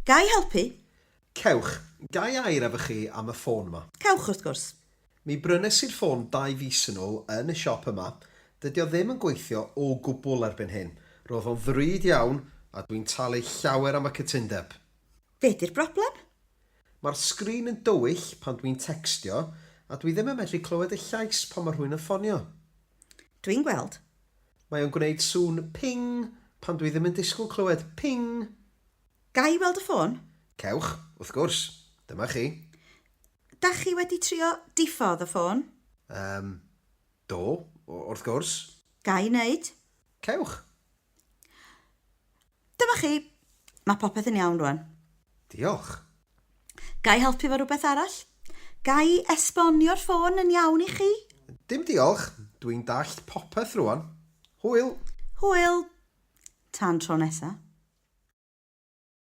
Gai helpu? Cewch, gai air efo chi am y ffôn yma. Cewch wrth gwrs. Mi brynes i'r ffôn 2 fis yn ôl yn y siop yma. Dydy o ddim yn gweithio o gwbl erbyn hyn. Roedd o'n ddrud iawn a dwi'n talu llawer am y cytundeb. Be di'r broblem? Mae'r sgrin yn dywyll pan dwi'n textio a dwi ddim yn medru clywed y llais pan mae rhywun yn ffonio. Dwi'n gweld. Mae o'n gwneud sŵn ping pan dwi ddim yn disgwyl clywed ping. Gai weld y ffôn? Cewch, wrth gwrs. Dyma chi. Da chi wedi trio diffodd y ffôn? Do, wrth gwrs. Gai wneud? Cewch. Dyma chi. Mae popeth yn iawn rwan. Diolch. Gai helpu efo rhywbeth arall? Gai esbonio'r ffôn yn iawn i chi? Dim diolch. Dwi'n dallt popeth rwan. Hwyl. Hwyl. Tan tro nesa.